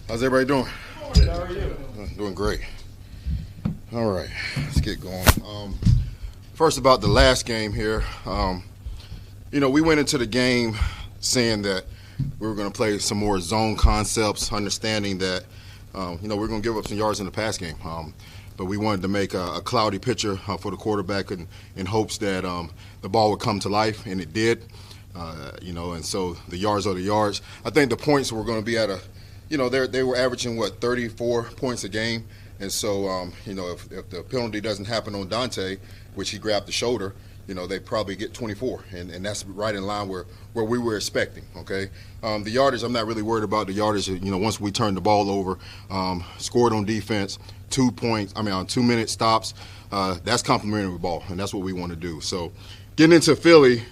How's everybody doing? Good. How are you? Doing great. All right, let's get going. First, about the last game here. We went into the game saying that we were going to play some more zone concepts, understanding that, we're going to give up some yards in the pass game. But we wanted to make a cloudy picture for the quarterback in hopes that the ball would come to life, and it did. And so the yards are the yards. I think the points were going to be at they were averaging, 34 points a game. And so, if the penalty doesn't happen on Dante, which he grabbed the shoulder, they probably get 24. And that's right in line where we were expecting, okay? The yardage, I'm not really worried about the yardage. Once we turned the ball over, scored on defense, 2 2-minute stops, that's complimentary ball, and that's what we want to do. So getting into Philly,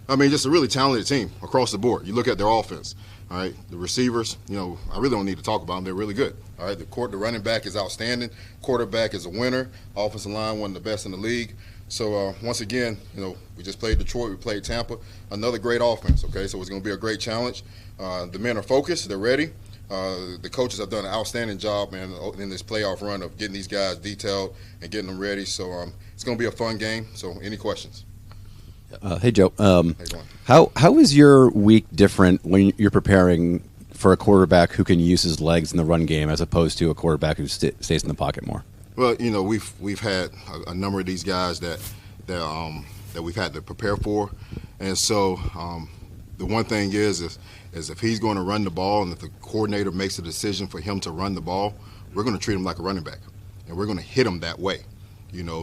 just a really talented team across the board. You look at their offense. All right, the receivers, I really don't need to talk about them. They're really good. All right, the running back is outstanding. Quarterback is a winner. Offensive line, one of the best in the league. So, once again, we just played Detroit. We played Tampa. Another great offense, okay? So it's going to be a great challenge. The men are focused. They're ready. The coaches have done an outstanding job, man, in this playoff run of getting these guys detailed and getting them ready. So it's going to be a fun game. So any questions? Hey, Joe. How is your week different when you're preparing for a quarterback who can use his legs in the run game as opposed to a quarterback who stays in the pocket more? Well, we've had a number of these guys that we've had to prepare for, and so the one thing is if he's going to run the ball and if the coordinator makes a decision for him to run the ball, we're going to treat him like a running back, and we're going to hit him that way,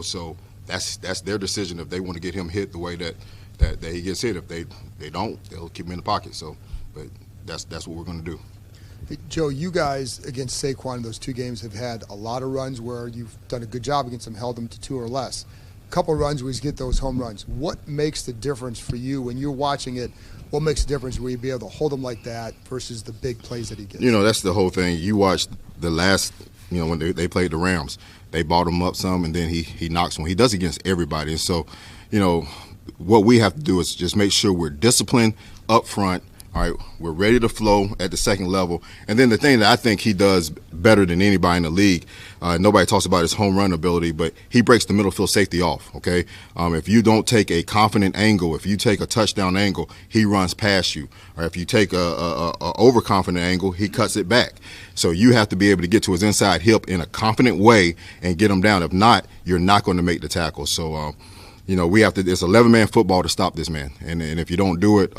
So that's their decision if they want to get him hit the way that he gets hit. If they don't, they'll keep him in the pocket. So, but that's what we're going to do. Hey, Joe, you guys against Saquon in those two games have had a lot of runs where you've done a good job against them, held them to 2 or less. A couple of runs where you get those home runs. What makes the difference for you when you're watching it? What makes the difference where you be able to hold them like that versus the big plays that he gets? That's the whole thing. You watched the last, when they played the Rams. They bought him up some, and then he knocks one. He does it against everybody. And so, what we have to do is just make sure we're disciplined up front. All right, we're ready to flow at the second level. And then the thing that I think he does better than anybody in the league, nobody talks about his home run ability, but he breaks the middle field safety off, okay? If you don't take a confident angle, if you take a touchdown angle, he runs past you. Or if you take a overconfident angle, he cuts it back. So you have to be able to get to his inside hip in a confident way and get him down. If not, you're not going to make the tackle. So, we have to – it's 11-man football to stop this man. And if you don't do it,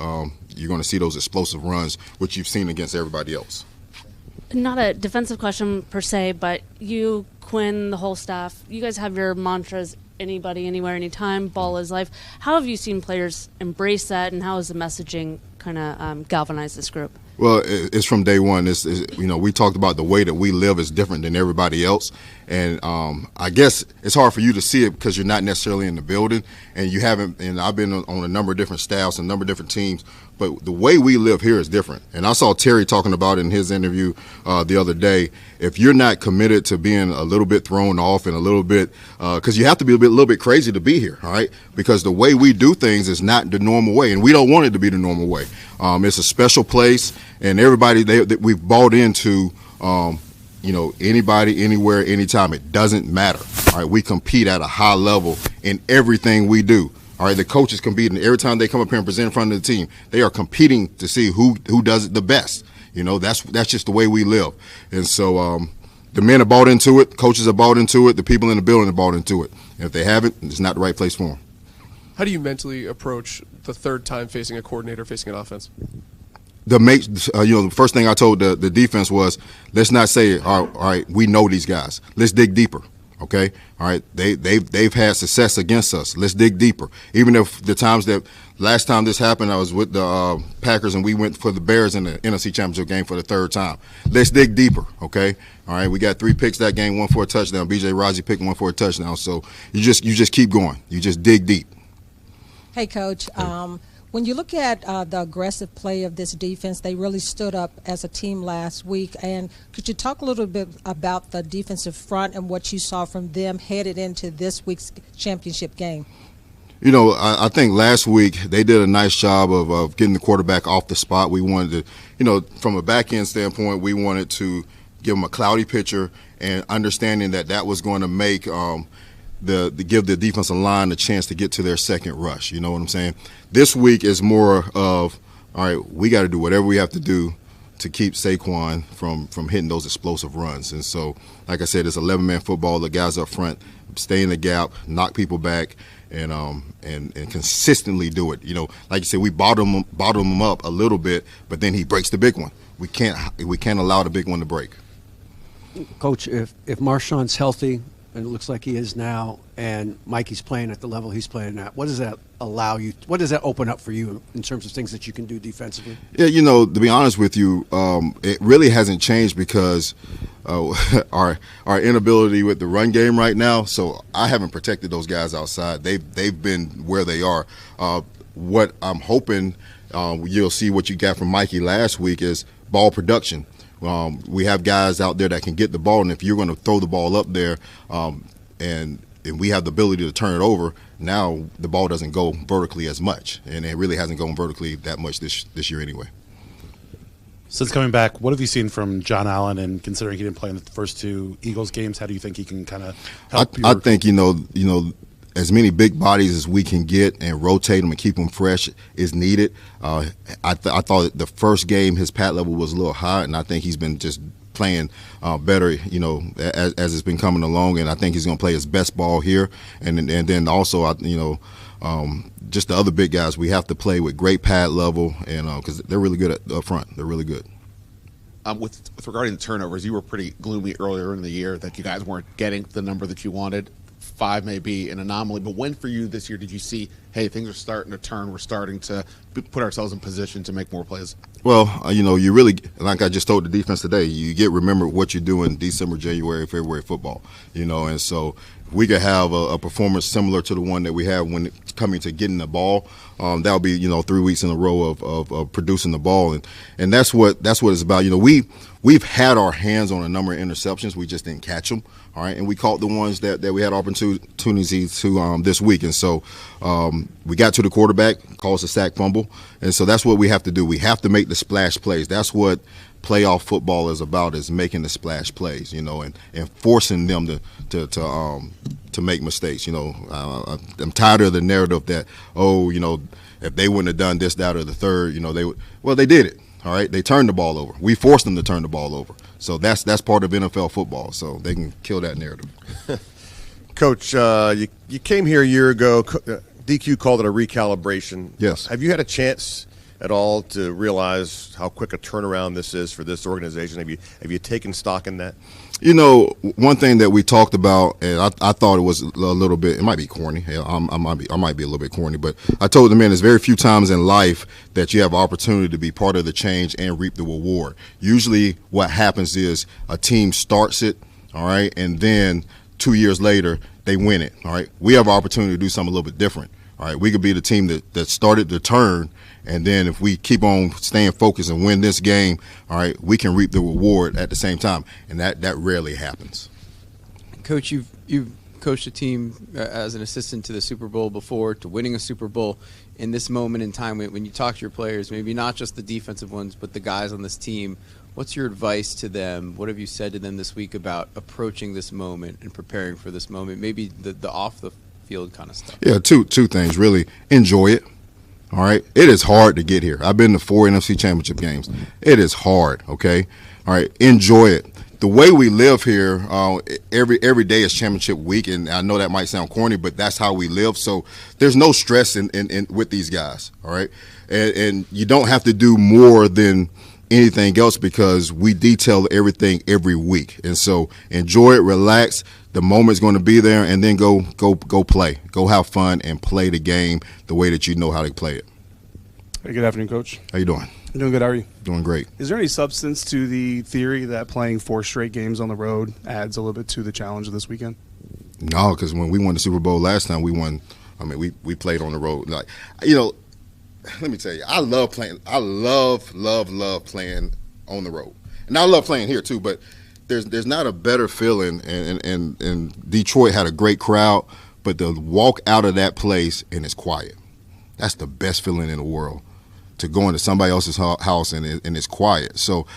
you're going to see those explosive runs, which you've seen against everybody else. Not a defensive question per se, but you, Quinn, the whole staff, you guys have your mantras, anybody, anywhere, anytime, ball is life. How have you seen players embrace that, and how has the messaging kind of galvanized this group? Well, it's from day one. We talked about the way that we live is different than everybody else. And I guess it's hard for you to see it because you're not necessarily in the building and you haven't. And I've been on a number of different staffs and a number of different teams. But the way we live here is different. And I saw Terry talking about it in his interview the other day. If you're not committed to being a little bit thrown off and a little bit because you have to be a little bit crazy to be here, all right? Because the way we do things is not the normal way, and we don't want it to be the normal way. It's a special place, and everybody that we've bought into, anybody, anywhere, anytime. It doesn't matter. All right, we compete at a high level in everything we do. All right, the coaches competing every time they come up here and present in front of the team. They are competing to see who does it the best. That's just the way we live. And so the men are bought into it, coaches are bought into it, the people in the building are bought into it. And if they haven't, it's not the right place for them. How do you mentally approach the third time facing a coordinator, facing an offense? The first thing I told the defense was, let's not say, all right, we know these guys. Let's dig deeper. Okay, all right. They've had success against us. Let's dig deeper. Even if the times that last time this happened, I was with the Packers and we went for the Bears in the NFC Championship game for the third time. Let's dig deeper. Okay, all right. We got 3 picks that game, 1 for a touchdown. B.J. Raji picked 1 for a touchdown. So you just keep going. You just dig deep. Hey, Coach. When you look at the aggressive play of this defense, they really stood up as a team last week. And could you talk a little bit about the defensive front and what you saw from them headed into this week's championship game? I think last week they did a nice job of getting the quarterback off the spot. We wanted to, from a back end standpoint, we wanted to give them a cloudy picture and understanding that was going to make give the defensive line a chance to get to their second rush. You know what I'm saying? This week is more of, all right, we got to do whatever we have to do to keep Saquon from hitting those explosive runs. And so, like I said, it's 11-man football. The guys up front stay in the gap, knock people back, and consistently do it. Like you said, we bottom him up a little bit, but then he breaks the big one. We can't allow the big one to break. Coach, if Marshawn's healthy, and it looks like he is now, and Mikey's playing at the level he's playing at, what does that allow you? What does that open up for you in terms of things that you can do defensively? Yeah, to be honest with you, it really hasn't changed because our inability with the run game right now. So I haven't protected those guys outside. They've been where they are. What I'm hoping you'll see what you got from Mikey last week is ball production. We have guys out there that can get the ball, and if you're going to throw the ball up there and we have the ability to turn it over, now the ball doesn't go vertically as much, and it really hasn't gone vertically that much this year anyway. Since coming back, what have you seen from John Allen, and considering he didn't play in the first two Eagles games, how do you think he can kind of help? I think, as many big bodies as we can get and rotate them and keep them fresh is needed. I thought the first game his pad level was a little high, and I think he's been just playing better, as it's been coming along, and I think he's going to play his best ball here. And then also, just the other big guys, we have to play with great pad level, and because they're really good up front. They're really good. With regarding the turnovers, you were pretty gloomy earlier in the year that you guys weren't getting the number that you wanted. 5 may be an anomaly, but when for you this year did you see, hey, things are starting to turn, we're starting to put ourselves in position to make more plays? Well, you really, like I just told the defense today, you remember what you do in December, January, February football, and so if we could have a performance similar to the one that we have when it's coming to getting the ball, that'll be 3 weeks in a row of producing the ball, and that's what it's about. We've had our hands on a number of interceptions, we just didn't catch them. All right, and we caught the ones that we had opportunities to this week. And so we got to the quarterback, caused a sack fumble. And so that's what we have to do. We have to make the splash plays. That's what playoff football is about, is making the splash plays, and forcing them to make mistakes. I'm tired of the narrative that, if they wouldn't have done this, that, or the third, they did it. All right, they turned the ball over. We forced them to turn the ball over. So that's part of NFL football. So they can kill that narrative. Coach, you came here a year ago. DQ called it a recalibration. Yes. Have you had a chance at all to realize how quick a turnaround this is for this organization? Have you taken stock in that? One thing that we talked about, and I thought it was a little bit, it might be corny. I might be a little bit corny, but I told the men there's very few times in life that you have opportunity to be part of the change and reap the reward. Usually what happens is a team starts it, all right, and then 2 years later they win it, all right. We have an opportunity to do something a little bit different, all right. We could be the team that started the turn, and then if we keep on staying focused and win this game, all right, we can reap the reward at the same time, and that rarely happens. Coach, you've coached a team as an assistant to the Super Bowl before, to winning a Super Bowl. In this moment in time, when you talk to your players, maybe not just the defensive ones, but the guys on this team, what's your advice to them? What have you said to them this week about approaching this moment and preparing for this moment? Maybe the off-the-field kind of stuff. Yeah, two things, really. Enjoy it. All right, it is hard to get here. I've been to 4 NFC Championship games. It is hard. Okay, all right, enjoy it. The way we live here, every day is championship week, and I know that might sound corny, but that's how we live. So there's no stress in with these guys. All right, and you don't have to do more than anything else because we detail everything every week. And so enjoy it, relax. The moment's going to be there, and then go play. Go have fun and play the game the way that you know how to play it. Hey, good afternoon, Coach. How you doing? I'm doing good. How are you? Doing great. Is there any substance to the theory that playing 4 straight games on the road adds a little bit to the challenge of this weekend? No, because when we won the Super Bowl last time, we won. I mean, we played on the road. Like, let me tell you, I love playing. I love playing on the road, and I love playing here too. But there's not a better feeling. And Detroit had a great crowd, but to walk out of that place and it's quiet. That's the best feeling in the world, to go into somebody else's house and it's quiet. So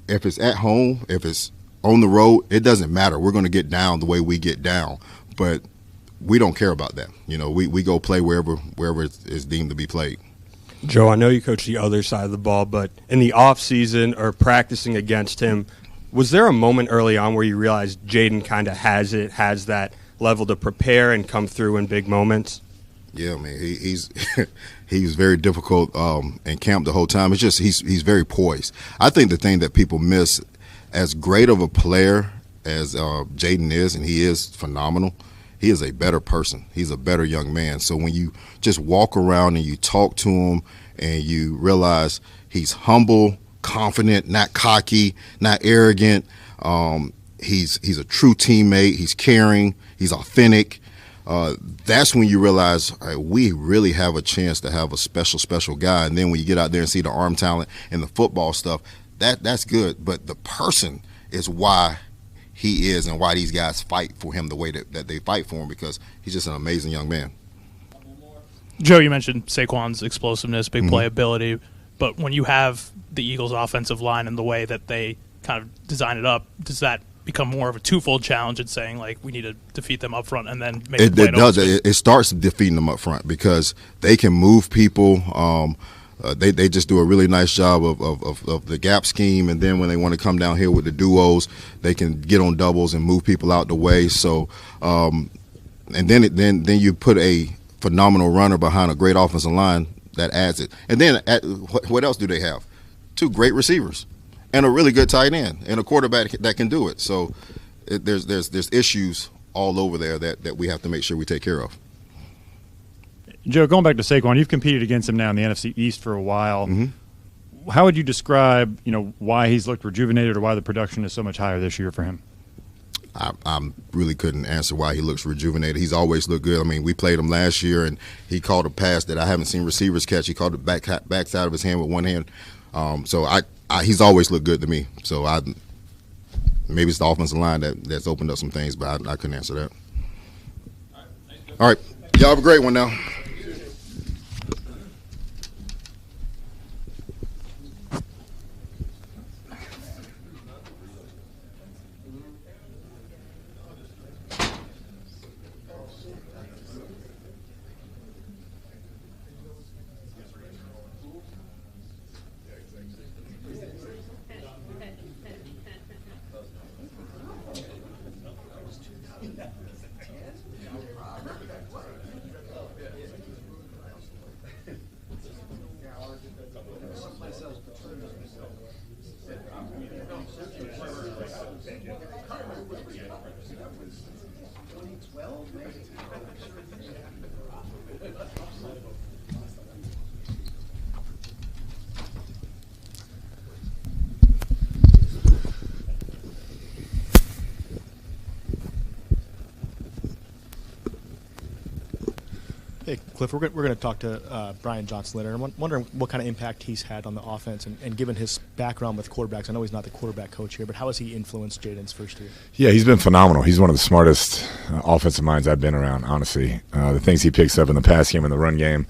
if it's at home, if it's on the road, it doesn't matter. We're going to get down the way we get down, but we don't care about that. We go play wherever it's deemed to be played. Joe, I know you coach the other side of the ball, but in the off season or practicing against him, was there a moment early on where you realized Jaden kind of has that level to prepare and come through in big moments? Yeah, man, he's was very difficult in camp the whole time. It's just he's very poised. I think the thing that people miss, as great of a player as Jaden is, and he is phenomenal, he is a better person. He's a better young man. So when you just walk around and you talk to him and you realize he's humble, confident, not cocky, not arrogant. He's a true teammate. He's caring. He's authentic. That's when you realize we really have a chance to have a special guy. And then when you get out there and see the arm talent and the football stuff, that's good. But the person is why he is and why these guys fight for him the way that they fight for him, because he's just an amazing young man. Joe, you mentioned Saquon's explosiveness, big playability, but when you have the Eagles' offensive line and the way that they kind of design it up, does that become more of a twofold challenge in saying, like, we need to defeat them up front and then make it does. It starts defeating them up front because they can move people. They just do a really nice job of the gap scheme, and then when they want to come down here with the duos, they can get on doubles and move people out the way. So, and then you put a phenomenal runner behind a great offensive line that adds it. And then what else do they have? 2 great receivers and a really good tight end and a quarterback that can do it. So there's issues all over there that we have to make sure we take care of. Joe, going back to Saquon, you've competed against him now in the NFC East for a while. Mm-hmm. How would you describe, why he's looked rejuvenated or why the production is so much higher this year for him? I really couldn't answer why he looks rejuvenated. He's always looked good. I mean, we played him last year, and he caught a pass that I haven't seen receivers catch. He caught the backside of his hand with one hand. So he's always looked good to me. So maybe it's the offensive line that's opened up some things, but I couldn't answer that. All right. Y'all have a great one now. Hey, Kliff, we're going to talk to Brian Johnson later. I'm wondering what kind of impact he's had on the offense, and given his background with quarterbacks, I know he's not the quarterback coach here, but how has he influenced Jaden's first year? Yeah, he's been phenomenal. He's one of the smartest offensive minds I've been around, honestly. The things he picks up in the pass game and the run game,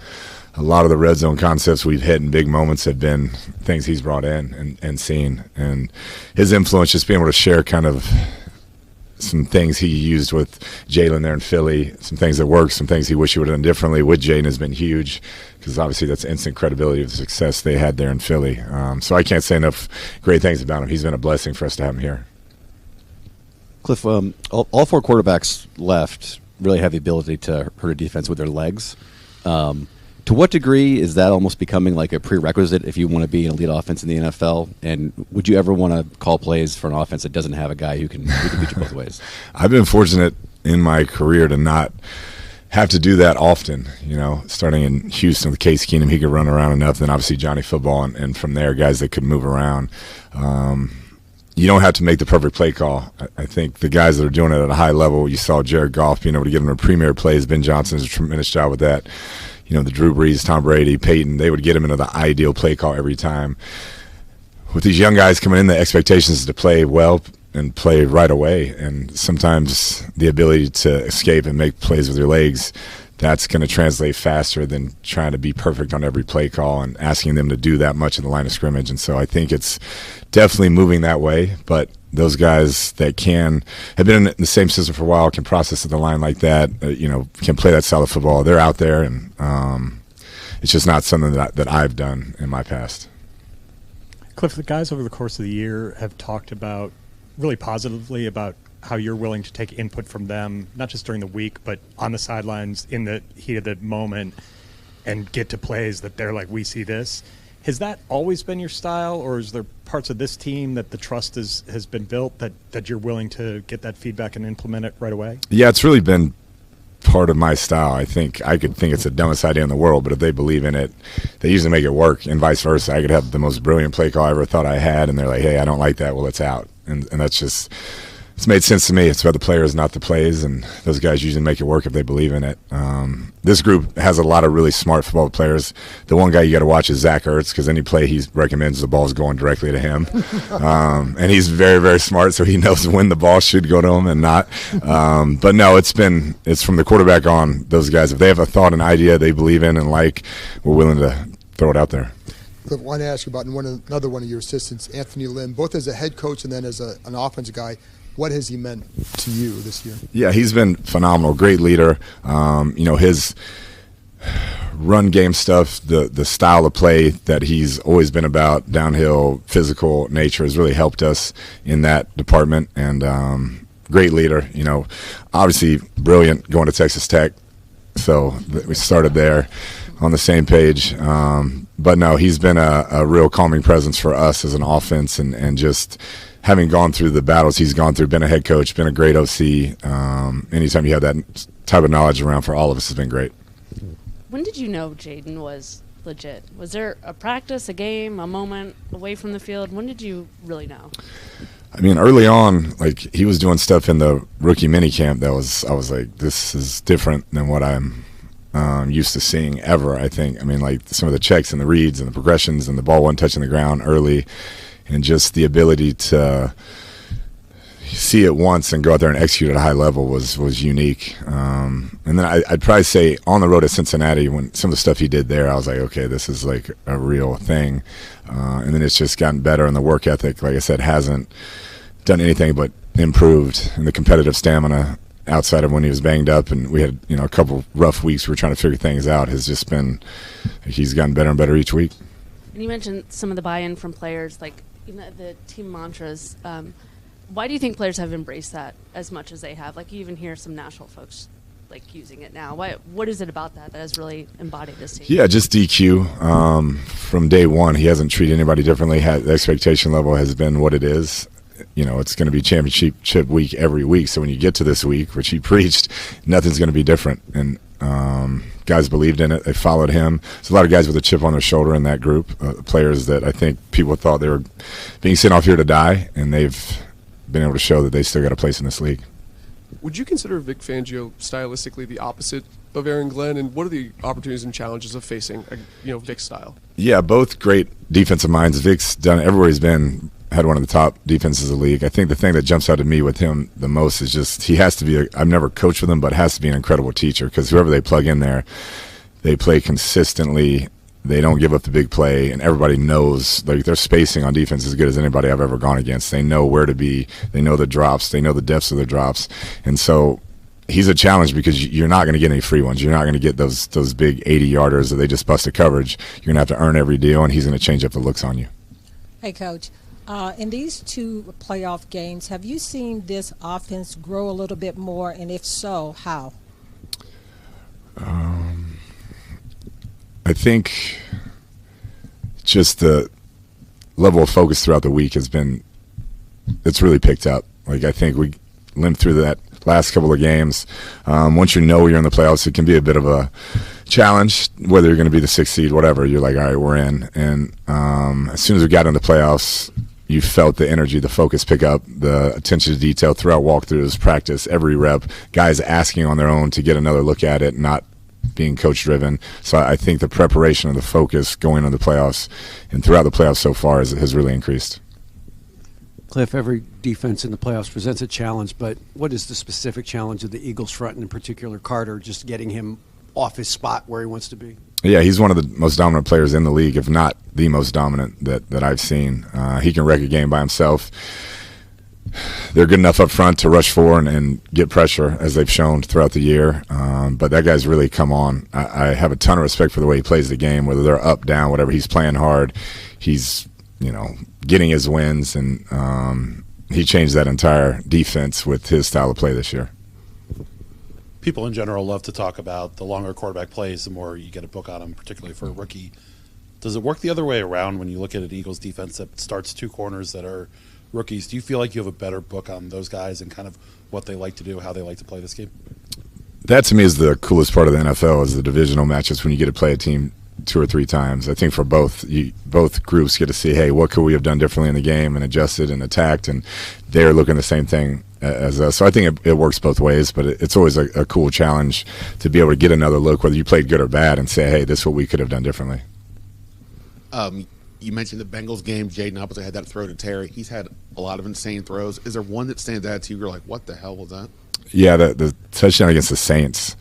a lot of the red zone concepts we've hit in big moments have been things he's brought in and seen. And his influence, just being able to share kind of some things he used with Jalen there in Philly, some things that worked, some things he wished he would have done differently with Jaden has been huge, because obviously that's instant credibility of the success they had there in Philly. So I can't say enough great things about him. He's been a blessing for us to have him here. Kliff, all 4 quarterbacks left really have the ability to hurt a defense with their legs. To what degree is that almost becoming like a prerequisite if you want to be an elite offense in the NFL? And would you ever want to call plays for an offense that doesn't have a guy who can beat you both ways? I've been fortunate in my career to not have to do that often. Starting in Houston with Case Keenum, he could run around enough. Then obviously Johnny Football, and from there, guys that could move around. You don't have to make the perfect play call. I think the guys that are doing it at a high level, you saw Jared Goff being able to give them a premier plays. Ben Johnson does a tremendous job with that. The Drew Brees, Tom Brady, Peyton, they would get him into the ideal play call every time. With these young guys coming in, the expectations is to play well and play right away. And sometimes the ability to escape and make plays with your legs, that's going to translate faster than trying to be perfect on every play call and asking them to do that much in the line of scrimmage. And so I think it's definitely moving that way. But those guys that have been in the same system for a while, can process at the line like that, can play that solid football. They're out there, and it's just not something that I've done in my past. Kliff, the guys over the course of the year have talked about really positively about how you're willing to take input from them, not just during the week, but on the sidelines in the heat of the moment, and get to plays that they're like, we see this. Has that always been your style, or is there parts of this team that the trust has been built that you're willing to get that feedback and implement it right away? Yeah, it's really been part of my style. I could think it's the dumbest idea in the world, but if they believe in it, they usually make it work, and vice versa. I could have the most brilliant play call I ever thought I had, and they're like, hey, I don't like that. Well, it's out. And that's just – it's made sense to me. It's about the players, not the plays, and those guys usually make it work if they believe in it. This group has a lot of really smart football players. The one guy you got to watch is Zach Ertz, because any play he recommends, the ball's going directly to him. And he's very, very smart, so he knows when the ball should go to him and not. But no, it's from the quarterback on. Those guys, if they have a thought, an idea they believe in and like, we're willing to throw it out there. I want to ask you about another one of your assistants, Anthony Lynn, both as a head coach and then as an offensive guy. What has he meant to you this year? Yeah, he's been phenomenal. Great leader. His run game stuff, the style of play that he's always been about, downhill, physical nature, has really helped us in that department. And great leader. Obviously brilliant going to Texas Tech. So we started there on the same page. But no, he's been a real calming presence for us as an offense, and just – having gone through the battles he's gone through, been a head coach, been a great OC, anytime you have that type of knowledge around for all of us has been great. When did you know Jaden was legit? Was there a practice, a game, a moment away from the field? When did you really know? I mean, early on, he was doing stuff in the rookie minicamp I was like, this is different than what I'm used to seeing ever, I think. I mean, some of the checks and the reads and the progressions, and the ball wasn't touching the ground early. And just the ability to see it once and go out there and execute at a high level was unique. And then I'd probably say on the road at Cincinnati, when some of the stuff he did there, I was like, okay, this is like a real thing. And then it's just gotten better, and the work ethic, like I said, hasn't done anything but improved. And the competitive stamina outside of when he was banged up and we had a couple rough weeks we were trying to figure things out has just been, he's gotten better and better each week. And you mentioned some of the buy-in from players, the team mantras. Why do you think players have embraced that as much as they have? You even hear some national folks using it now. What is it about that has really embodied this team? Yeah, just DQ. From day one, he hasn't treated anybody differently. The expectation level has been what it is. It's going to be championship week every week. So when you get to this week, which he preached, nothing's going to be different. And guys believed in it. They followed him. There's a lot of guys with a chip on their shoulder in that group, players that I think people thought they were being sent off here to die, and they've been able to show that they still got a place in this league. Would you consider Vic Fangio stylistically the opposite of Aaron Glenn, and what are the opportunities and challenges of facing Vic's style? Yeah, both great defensive minds. Vic's done everywhere he's been. Had one of the top defenses of the league. I think the thing that jumps out to me with him the most is just he has to be I've never coached with him, but has to be an incredible teacher, because whoever they plug in there, they play consistently. They don't give up the big play, and everybody knows their spacing on defense is as good as anybody I've ever gone against. They know where to be. They know the drops. They know the depths of their drops. And so he's a challenge, because you're not going to get any free ones. You're not going to get those big 80-yarders that they just busted coverage. You're going to have to earn every deal, and he's going to change up the looks on you. Hey, Coach. In these two playoff games, have you seen this offense grow a little bit more, and if so, how? I think just the level of focus throughout the week it's really picked up. I think we limped through that last couple of games. Once you're in the playoffs, it can be a bit of a challenge, whether you're going to be the 6th seed, whatever. You're like, all right, we're in. And as soon as we got in the playoffs, you felt the energy, the focus pick up, the attention to detail throughout walkthroughs, practice, every rep, guys asking on their own to get another look at it, not being coach-driven. So I think the preparation and the focus going into the playoffs and throughout the playoffs so far has really increased. Kliff, every defense in the playoffs presents a challenge, but what is the specific challenge of the Eagles front, and in particular Carter, just getting him off his spot where he wants to be? Yeah, he's one of the most dominant players in the league, if not the most dominant that I've seen. He can wreck a game by himself. They're good enough up front to rush forward and get pressure, as they've shown throughout the year. But that guy's really come on. I have a ton of respect for the way he plays the game, whether they're up, down, whatever. He's playing hard. He's, getting his wins, and he changed that entire defense with his style of play this year. People in general love to talk about the longer quarterback plays, the more you get a book on them, particularly for a rookie. Does it work the other way around when you look at an Eagles defense that starts two corners that are rookies? Do you feel like you have a better book on those guys and kind of what they like to do, how they like to play this game? That, to me, is the coolest part of the NFL, is the divisional matches when you get to play a team 2 or 3 times. I think for both groups get to see, hey, what could we have done differently in the game and adjusted and attacked, and they're looking the same thing as us. So I think it works both ways, but it's always a cool challenge to be able to get another look, whether you played good or bad, and say, hey, this is what we could have done differently. You mentioned the Bengals game. Jaden obviously had that throw to Terry. He's had a lot of insane throws. Is there one that stands out to you? You're like, what the hell was that? Yeah, the touchdown against the Saints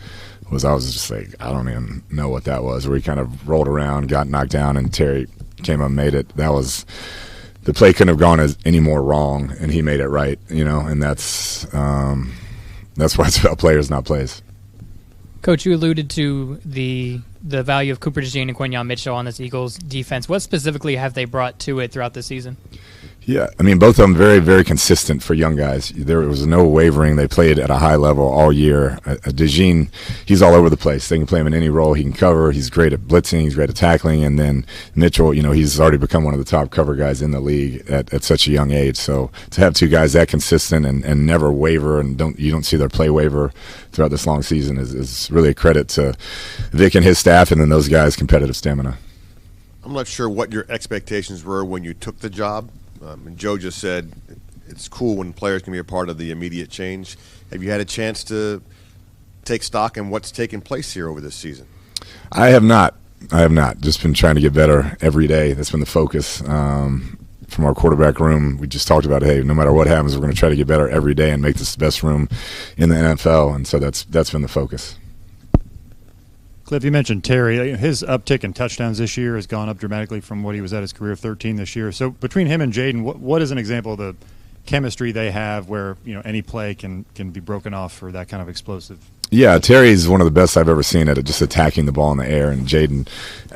I was just like, I don't even know what that was, where he kind of rolled around, got knocked down, and Terry came up and made it. That was – the play couldn't have gone any more wrong, and he made it right, and that's why it's about players, not plays. Coach, you alluded to the value of Cooper DeJean and Quinn Mitchell on this Eagles defense. What specifically have they brought to it throughout the season? Yeah, I mean, both of them very, very consistent for young guys. There was no wavering. They played at a high level all year. DeJean, he's all over the place. They can play him in any role. He can cover. He's great at blitzing. He's great at tackling. And then Mitchell, he's already become one of the top cover guys in the league at such a young age. So to have two guys that consistent and never waver, and you don't see their play waver throughout this long season is really a credit to Vic and his staff, and then those guys' competitive stamina. I'm not sure what your expectations were when you took the job. And Joe just said it's cool when players can be a part of the immediate change. Have you had a chance to take stock in what's taken place here over this season? I have not. Just been trying to get better every day. That's been the focus. From our quarterback room, we just talked about, hey, no matter what happens, we're going to try to get better every day and make this the best room in the NFL. And so that's been the focus. Kliff, you mentioned Terry. His uptick in touchdowns this year has gone up dramatically from what he was at his career, 13 this year. So between him and Jaden, what is an example of the chemistry they have where any play can be broken off for that kind of explosive? Yeah, Terry's one of the best I've ever seen at just attacking the ball in the air. And Jaden,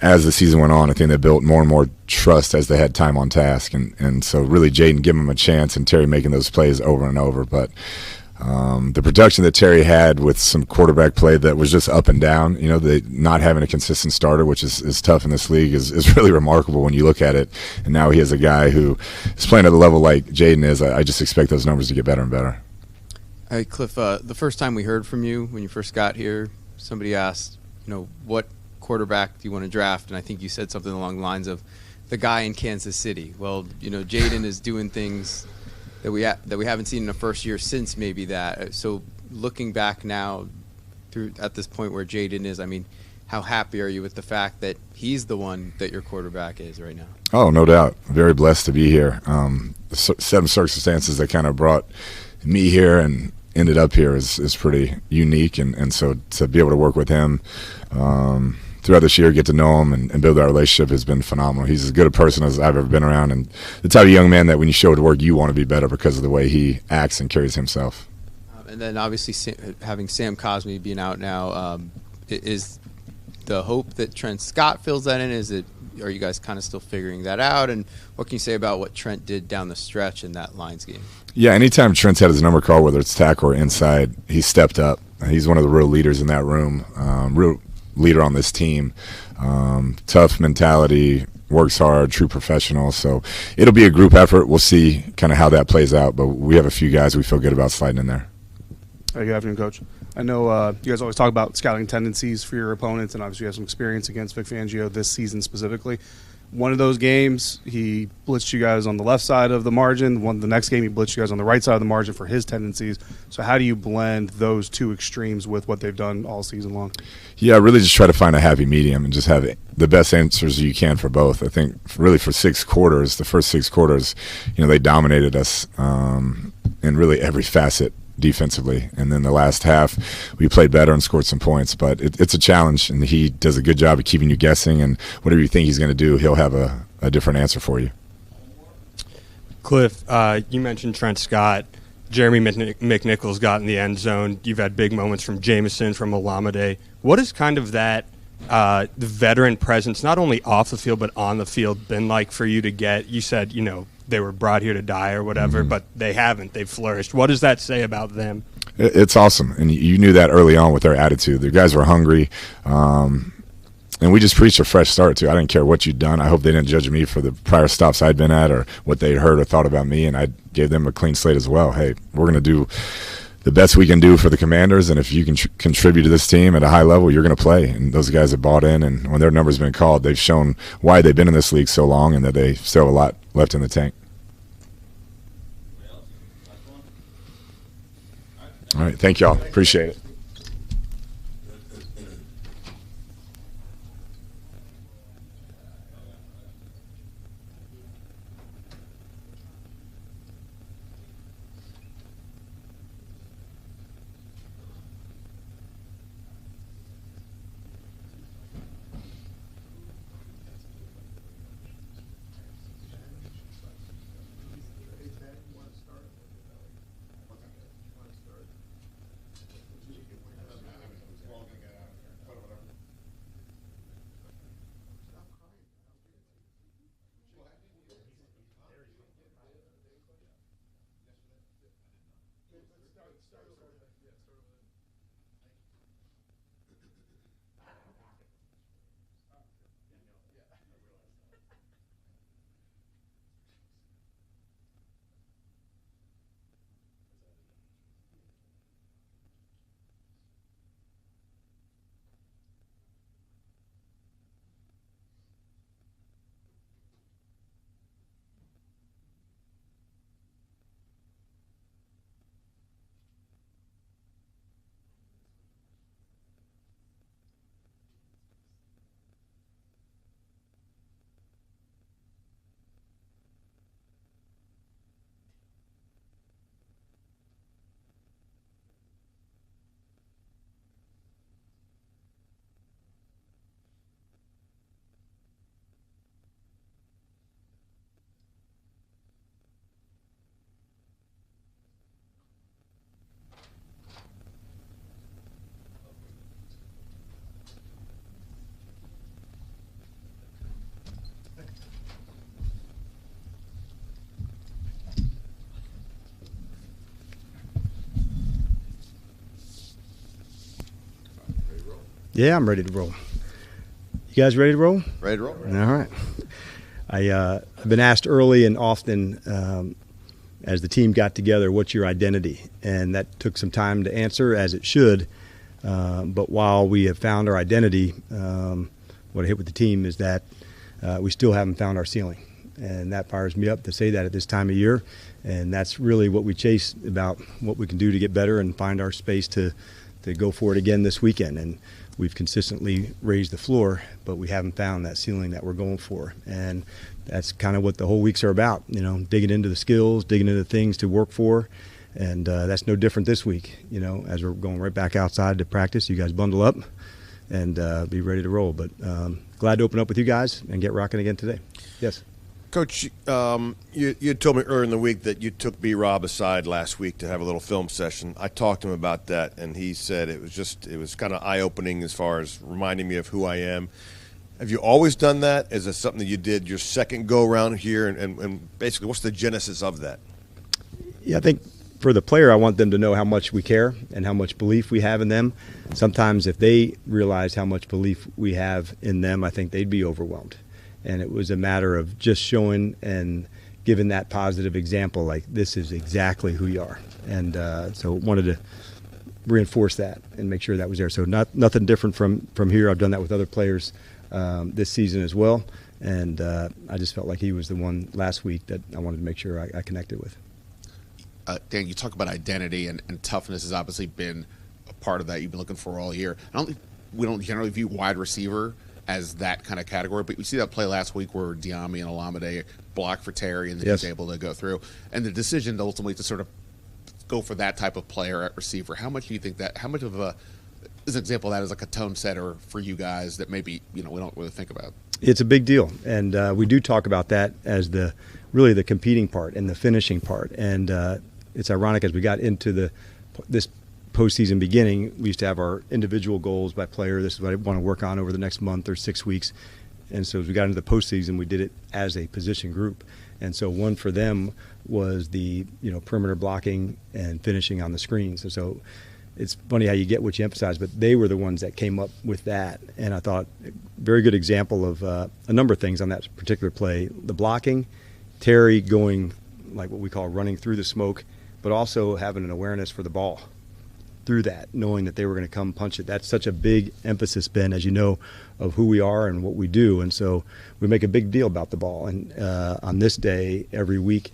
as the season went on, I think they built more and more trust as they had time on task. And so really Jaden giving him a chance and Terry making those plays over and over. But the production that Terry had with some quarterback play that was just up and down, not having a consistent starter, which is tough in this league, is really remarkable when you look at it. And now he has a guy who is playing at the level like Jaden is. I just expect those numbers to get better and better. Hey, Kliff, the first time we heard from you when you first got here, somebody asked, what quarterback do you want to draft? And I think you said something along the lines of the guy in Kansas City. Well, Jaden is doing things that we haven't seen in the first year since maybe that. So looking back now at this point where Jaden is, I mean, how happy are you with the fact that he's the one that your quarterback is right now? Oh, no doubt. Very blessed to be here. The set of circumstances that kind of brought me here and ended up here is pretty unique. And so to be able to work with him throughout this year, get to know him and build that relationship has been phenomenal. He's as good a person as I've ever been around, and the type of young man that when you show to work, you want to be better because of the way he acts and carries himself. And then obviously having Sam Cosmi being out now, is the hope that Trent Scott fills that in? Are you guys kind of still figuring that out? And what can you say about what Trent did down the stretch in that Lions game? Yeah, anytime Trent's had his number called, whether it's tackle or inside, he stepped up. He's one of the real leaders in that room, real leader on this team. Tough mentality, works hard, true professional. So it'll be a group effort. We'll see kind of how that plays out, but we have a few guys we feel good about sliding in there. Hey, good afternoon, Coach. I know you guys always talk about scouting tendencies for your opponents, and obviously you have some experience against Vic Fangio this season specifically. One of those games, he blitzed you guys on the left side of the margin. The next game, he blitzed you guys on the right side of the margin for his tendencies. So how do you blend those two extremes with what they've done all season long? Yeah, really just try to find a happy medium and just have the best answers you can for both. I think really for 6 quarters, the first 6 quarters, they dominated us in really every facet defensively, and then the last half we played better and scored some points, but it's a challenge, and he does a good job of keeping you guessing, and whatever you think he's going to do, he'll have a different answer for you. Kliff, you mentioned Trent Scott. Jeremy McNichols got in the end zone. You've had big moments from Jameson, from Olamide. What is kind of that the veteran presence, not only off the field but on the field, been like for you to get? You said, they were brought here to die or whatever, but they haven't. They've flourished. What does that say about them? It's awesome, and you knew that early on with their attitude. The guys were hungry, and we just preached a fresh start, too. I didn't care what you'd done. I hope they didn't judge me for the prior stops I'd been at or what they heard or thought about me, and I gave them a clean slate as well. Hey, we're going to do the best we can do for the Commanders, and if you can contribute to this team at a high level, you're going to play. And those guys have bought in, and when their number's been called, they've shown why they've been in this league so long and that they still have a lot left in the tank. All right, thank y'all. Appreciate it. Yeah, I'm ready to roll. You guys ready to roll? Ready to roll. All right. I've been asked early and often as the team got together, what's your identity? And that took some time to answer, as it should. But while we have found our identity, what I hit with the team is that we still haven't found our ceiling. And that fires me up to say that at this time of year. And that's really what we chase about what we can do to get better and find our space to go for it again this weekend. And we've consistently raised the floor, but we haven't found that ceiling that we're going for. And that's kind of what the whole weeks are about, digging into the skills, digging into things to work for. And that's no different this week, as we're going right back outside to practice. You guys bundle up and be ready to roll. But glad to open up with you guys and get rocking again today. Yes. Coach, you told me earlier in the week that you took B-Rob aside last week to have a little film session. I talked to him about that, and he said it was kind of eye-opening as far as reminding me of who I am. Have you always done that? Is it something that you did your second go-around here? And basically, what's the genesis of that? Yeah, I think for the player, I want them to know how much we care and how much belief we have in them. Sometimes if they realize how much belief we have in them, I think they'd be overwhelmed. And it was a matter of just showing and giving that positive example, like this is exactly who you are. And so wanted to reinforce that and make sure that was there. So nothing different from here. I've done that with other players this season as well. And I just felt like he was the one last week that I wanted to make sure I connected with. Dan, you talk about identity, and toughness has obviously been a part of that you've been looking for all year. We don't generally view wide receiver as that kind of category, but we see that play last week where Diami and Olamide blocked for Terry, and then Yes. he's able to go through. And the decision ultimately to sort of go for that type of player at receiver, how much do you think that, how much of a, as an example of that is like a tone setter for you guys that maybe, we don't really think about? It's a big deal, and we do talk about that as really the competing part and the finishing part. And it's ironic, as we got into this postseason beginning, we used to have our individual goals by player. This is what I want to work on over the next month or 6 weeks. And so as we got into the postseason, we did it as a position group. And so one for them was the perimeter blocking and finishing on the screens. And so it's funny how you get what you emphasize, but they were the ones that came up with that. And I thought very good example of a number of things on that particular play. The blocking, Terry going like what we call running through the smoke, but also having an awareness for the ball through that, knowing that they were going to come punch it. That's such a big emphasis, Ben, as you know, of who we are and what we do. And so we make a big deal about the ball. And on this day, every week,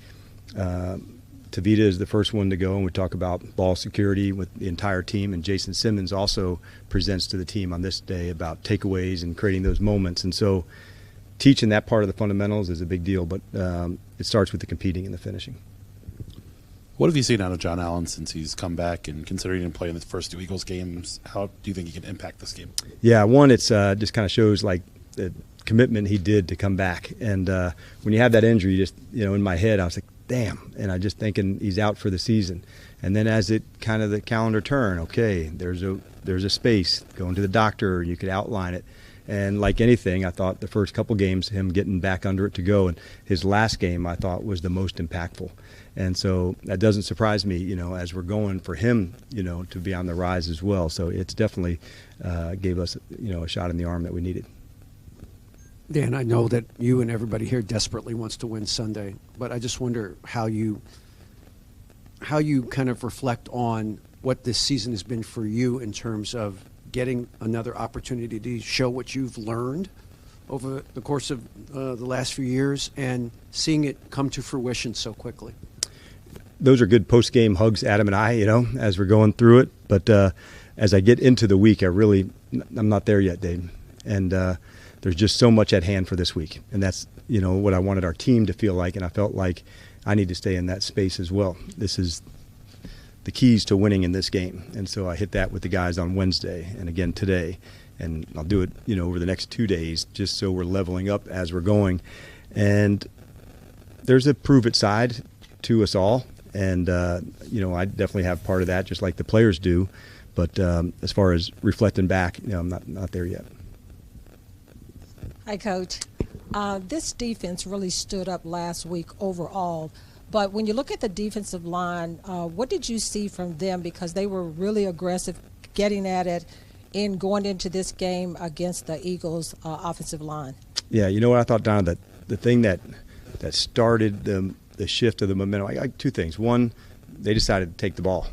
Tavita is the first one to go, and we talk about ball security with the entire team. And Jason Simmons also presents to the team on this day about takeaways and creating those moments. And so teaching that part of the fundamentals is a big deal, but it starts with the competing and the finishing. What have you seen out of John Allen since he's come back, and considering he didn't play in the first two Eagles games, how do you think he can impact this game? Yeah, one, it's just kind of shows like the commitment he did to come back. And when you have that injury, just, in my head, I was like, damn. And I just thinking he's out for the season. And then as it kind of the calendar turn, okay, there's a space, going to the doctor, you could outline it. And like anything, I thought the first couple games, him getting back under it to go, and his last game I thought was the most impactful. And so that doesn't surprise me, as we're going for him, to be on the rise as well. So it's definitely gave us, a shot in the arm that we needed. Dan, I know that you and everybody here desperately wants to win Sunday, but I just wonder how you kind of reflect on what this season has been for you in terms of getting another opportunity to show what you've learned over the course of the last few years and seeing it come to fruition so quickly. Those are good post-game hugs, Adam and I, as we're going through it. But as I get into the week, I'm not there yet, Dave. And there's just so much at hand for this week. And that's, what I wanted our team to feel like. And I felt like I need to stay in that space as well. This is the keys to winning in this game. And so I hit that with the guys on Wednesday and again today. And I'll do it, over the next 2 days, just so we're leveling up as we're going. And there's a prove-it side to us all. And, I definitely have part of that, just like the players do. But as far as reflecting back, I'm not there yet. Hi, Coach. This defense really stood up last week overall. But when you look at the defensive line, what did you see from them? Because they were really aggressive getting at it in going into this game against the Eagles' offensive line. Yeah, you know what I thought, Donna, that the thing that started the shift of the momentum, I two things. One, they decided to take the ball,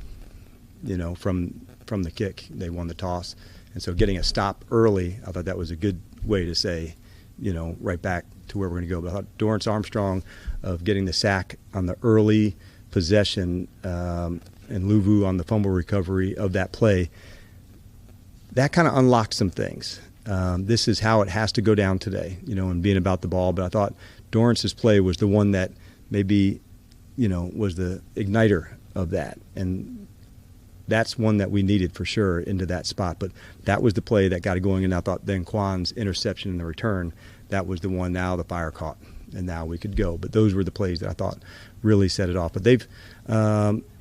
from the kick. They won the toss. And so getting a stop early, I thought that was a good way to say, right back to where we're going to go. But I thought Dorrance Armstrong of getting the sack on the early possession and Luvu on the fumble recovery of that play, that kind of unlocked some things. This is how it has to go down today, and being about the ball. But I thought Dorrance's play was the one that maybe, was the igniter of that. And that's one that we needed for sure into that spot. But that was the play that got it going. And I thought then Quann's interception in the return, that was the one now the fire caught. And now we could go. But those were the plays that I thought really set it off. But they've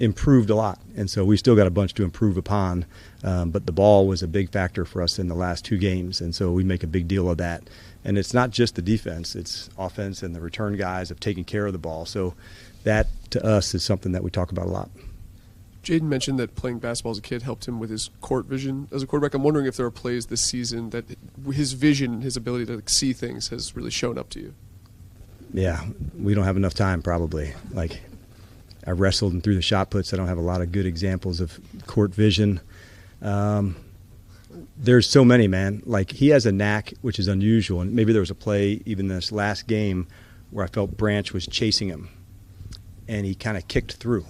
improved a lot. And so we still got a bunch to improve upon. But the ball was a big factor for us in the last two games. And so we make a big deal of that. And it's not just the defense. It's offense and the return guys have taken care of the ball. So that, to us, is something that we talk about a lot. Jaden mentioned that playing basketball as a kid helped him with his court vision as a quarterback. I'm wondering if there are plays this season that his vision, his ability to see things has really shown up to you. Yeah, we don't have enough time probably. Like, I wrestled and threw the shot puts. I don't have a lot of good examples of court vision. There's so many, man. Like, he has a knack, which is unusual. And maybe there was a play even this last game where I felt Branch was chasing him, and he kind of kicked through.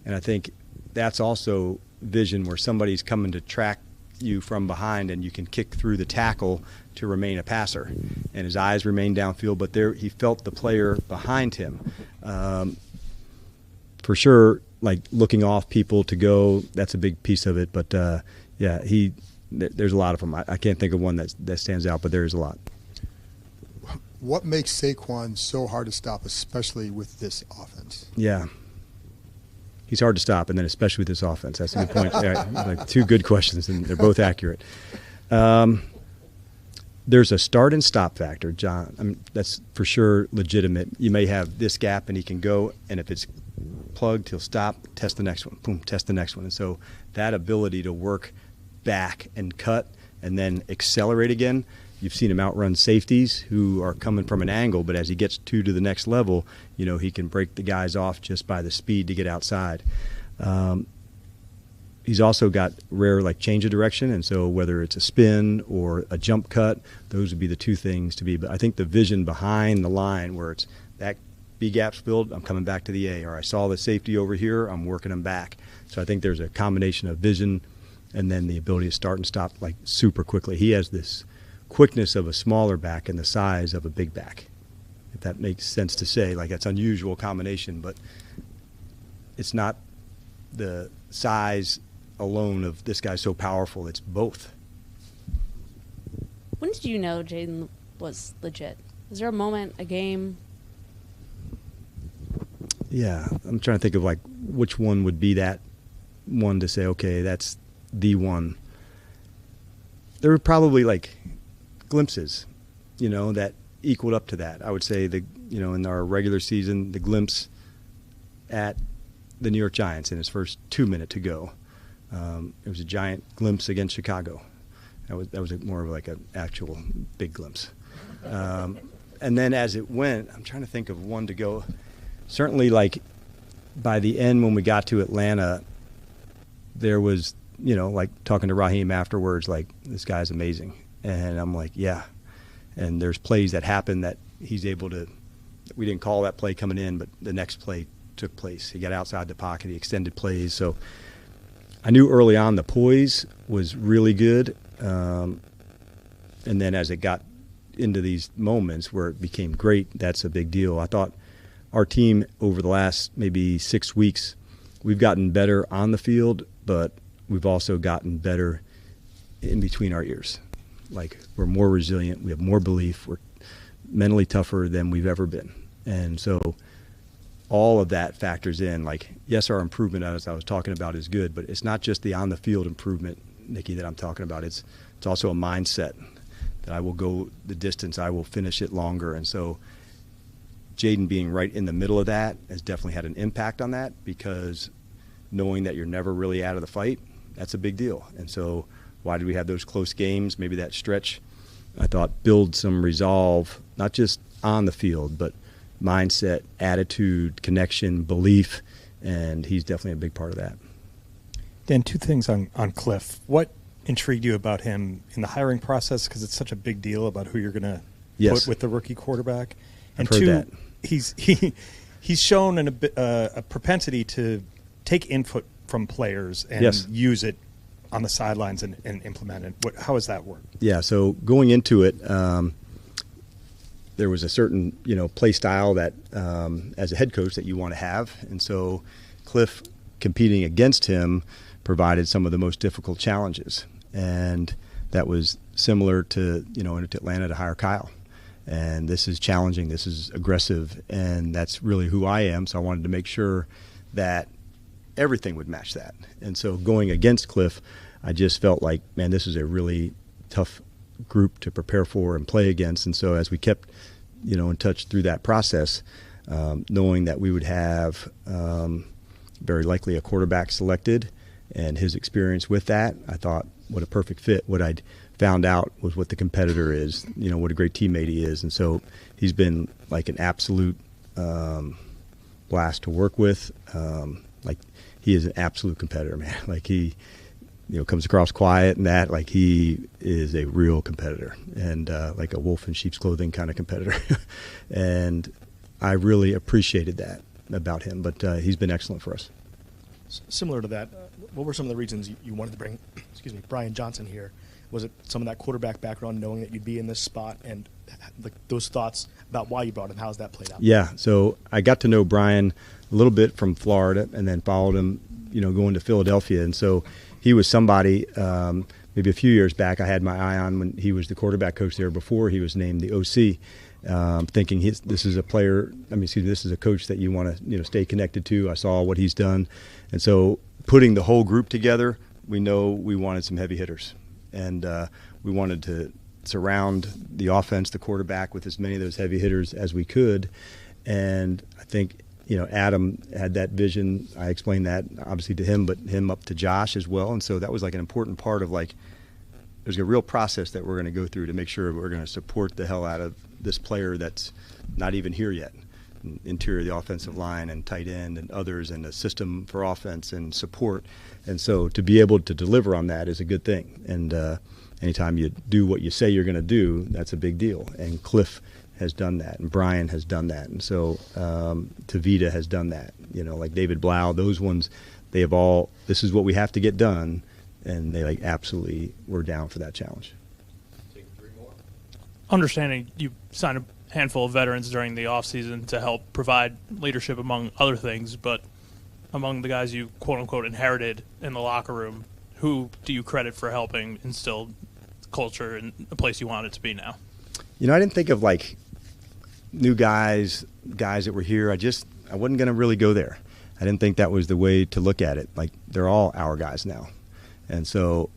And I think that's also vision, where somebody's coming to track you from behind and you can kick through the tackle to remain a passer. And his eyes remained downfield, but there he felt the player behind him. For sure, like looking off people to go, that's a big piece of it. But yeah, there's a lot of them. I can't think of one that stands out, but there is a lot. What makes Saquon so hard to stop, especially with this offense? Yeah. He's hard to stop, and then especially with this offense. That's a good point. Yeah, like two good questions, and they're both accurate. There's a start and stop factor, John. I mean, that's for sure legitimate. You may have this gap, and he can go, and if it's plugged, he'll stop, test the next one, boom, test the next one. And so that ability to work back and cut and then accelerate again, you've seen him outrun safeties who are coming from an angle, but as he gets to the next level, you know, he can break the guys off just by the speed to get outside. He's also got rare, like, change of direction, and so whether it's a spin or a jump cut, those would be the two things to be. But I think the vision behind the line, where it's that B gap's filled, I'm coming back to the A, or I saw the safety over here, I'm working them back. So I think there's a combination of vision and then the ability to start and stop, like, super quickly. He has this quickness of a smaller back and the size of a big back, if that makes sense to say. Like, that's unusual combination, but it's not the size alone of this guy's so powerful. It's both. When did you know Jaden was legit? Was there a moment, a game? Yeah, I'm trying to think of, like, which one would be that one to say, okay, that's the one. There were probably, like, glimpses, you know, that equaled up to that. I would say in our regular season, the glimpse at the New York Giants in his first 2 minutes to go. It was a giant glimpse against Chicago. That was more of like an actual big glimpse. And then as it went, I'm trying to think of one to go. Certainly, like, by the end when we got to Atlanta, there was, you know, like, talking to Raheem afterwards, like, this guy's amazing. And I'm like, yeah. And there's plays that happen that he's able to – we didn't call that play coming in, but the next play took place. He got outside the pocket. He extended plays. So I knew early on the poise was really good. And then as it got into these moments where it became great, that's a big deal. I thought our team over the last maybe 6 weeks, we've gotten better on the field, but we've also gotten better in between our ears. Like, we're more resilient. We have more belief. We're mentally tougher than we've ever been. And so all of that factors in. Like, yes, our improvement, as I was talking about, is good, but it's not just the on-the-field improvement, Nikki, that I'm talking about. It's also a mindset that I will go the distance. I will finish it longer. And so Jaden being right in the middle of that has definitely had an impact on that, because knowing that you're never really out of the fight, that's a big deal. And so why did we have those close games? Maybe that stretch, I thought, build some resolve, not just on the field, but mindset, attitude, connection, belief, and he's definitely a big part of that. Dan, two things on Kliff. What intrigued you about him in the hiring process, because it's such a big deal about who you're going to put with the rookie quarterback? And I've heard two, he's shown a propensity to take input from players and use it on the sidelines and implement it. How has that worked? Yeah, so going into it, there was a certain play style that as a head coach that you want to have, and so Kliff competing against him provided some of the most difficult challenges, and that was similar to into Atlanta to hire Kyle. And this is challenging, this is aggressive, and that's really who I am. So I wanted to make sure that everything would match that. And so going against Kliff, I just felt like, man, this is a really tough group to prepare for and play against. And so as we kept, in touch through that process, knowing that we would have very likely a quarterback selected and his experience with that, I thought, what a perfect fit. What I'd found out was what the competitor is, what a great teammate he is. And so he's been like an absolute blast to work with. Like, he is an absolute competitor, man. Like, comes across quiet and that, like, he is a real competitor and like a wolf in sheep's clothing kind of competitor. And I really appreciated that about him, but he's been excellent for us. Similar to that, what were some of the reasons you wanted to bring, Brian Johnson here? Was it some of that quarterback background, knowing that you'd be in this spot, and those thoughts about why you brought him? How's that played out? Yeah, so I got to know Brian a little bit from Florida, and then followed him, going to Philadelphia. And so he was somebody, maybe a few years back, I had my eye on when he was the quarterback coach there before he was named the OC, thinking this is a player. This is a coach that you want to stay connected to. I saw what he's done, and so putting the whole group together, we know we wanted some heavy hitters, and we wanted to surround the offense, the quarterback, with as many of those heavy hitters as we could. And I think Adam had that vision. I explained that obviously to him, but him up to Josh as well. And so that was like an important part of, like, there's a real process that we're going to go through to make sure we're going to support the hell out of this player that's not even here yet. Interior of the offensive line and tight end and others, and a system for offense and support. And so to be able to deliver on that is a good thing. And anytime you do what you say you're going to do, that's a big deal. And Kliff has done that, and Brian has done that, and so Tavita has done that. Like David Blau, those ones, they have all, this is what we have to get done, and they absolutely were down for that challenge. Understanding you signed a handful of veterans during the offseason to help provide leadership among other things, but among the guys you quote-unquote inherited in the locker room, who do you credit for helping instill culture in the place you want it to be now? I didn't think of new guys that were here. I wasn't going to really go there. I didn't think that was the way to look at it. Like, they're all our guys now, and so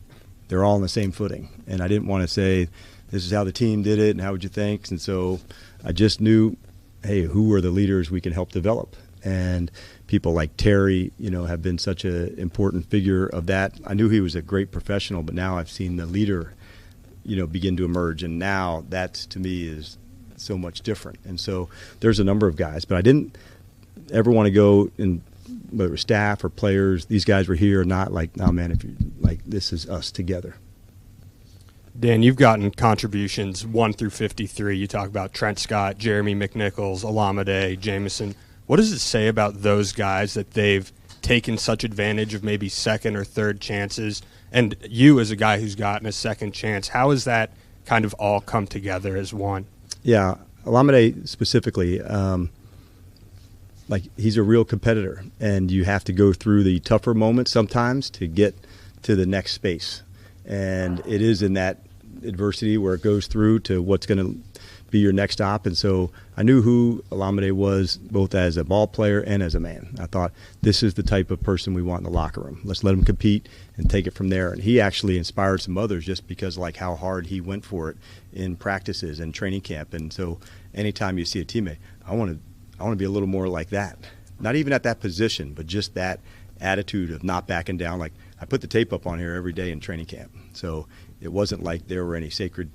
they're all on the same footing. And I didn't want to say, this is how the team did it, and how would you think? And so I just knew, hey, who are the leaders we can help develop? And people like Terry, have been such an important figure of that. I knew he was a great professional, but now I've seen the leader, begin to emerge. And now that, to me, is so much different. And so there's a number of guys, but I didn't ever want to go in, whether it was staff or players, these guys were here or not, like, no, man, if you like, this is us together. Dan, you've gotten contributions 1 through 53. You talk about Trent Scott, Jeremy McNichols, Olamide, Jameson. What does it say about those guys that they've taken such advantage of maybe second or third chances? And you, as a guy who's gotten a second chance, how has that kind of all come together as one? Yeah, Olamide specifically, he's a real competitor, and you have to go through the tougher moments sometimes to get to the next space. And it is in that adversity where it goes through to what's going to be your next stop. And so I knew who Olamide was, both as a ball player and as a man. I thought, this is the type of person we want in the locker room. Let's let him compete and take it from there. And he actually inspired some others just because how hard he went for it in practices and training camp. And so anytime you see a teammate, I want to be a little more like that. Not even at that position, but just that attitude of not backing down. Like, I put the tape up on here every day in training camp. So it wasn't like there were any sacred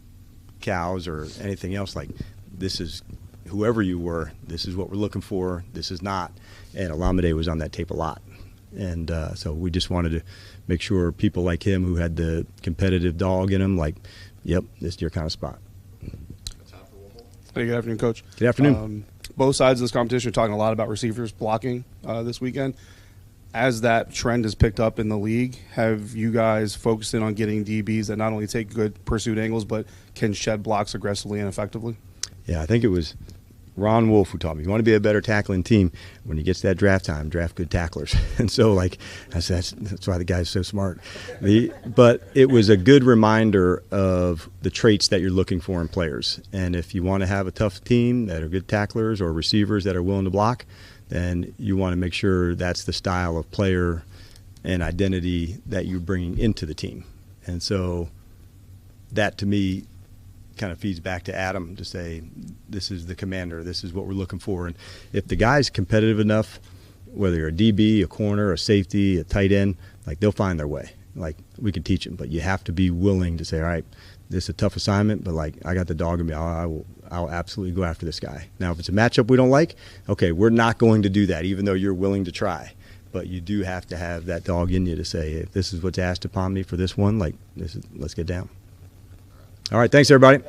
cows or anything else. Like, this is whoever you were, this is what we're looking for, this is not. And Olamide was on that tape a lot. And so we just wanted to make sure people like him who had the competitive dog in him, like, yep, this is your kind of spot. Hey, good afternoon, Coach. Good afternoon. Both sides of this competition are talking a lot about receivers blocking this weekend. As that trend has picked up in the league, have you guys focused in on getting DBs that not only take good pursuit angles but can shed blocks aggressively and effectively? Yeah, I think it was Ron Wolf who taught me, you want to be a better tackling team, when you get to that draft time, draft good tacklers. And so, that's why the guy's so smart. But it was a good reminder of the traits that you're looking for in players. And if you want to have a tough team that are good tacklers or receivers that are willing to block, then you want to make sure that's the style of player and identity that you're bringing into the team. And so that, to me, kind of feeds back to Adam to say, this is the commander, this is what we're looking for. And if the guy's competitive enough, whether you're a DB, a corner, a safety, a tight end, they'll find their way. We can teach them, but you have to be willing to say, all right, this is a tough assignment, but I got the dog in me. I'll absolutely go after this guy. Now, if it's a matchup we don't like, okay, we're not going to do that, even though you're willing to try. but you do have to have that dog in you to say, if this is what's asked upon me for this one, let's get down. All right, thanks everybody.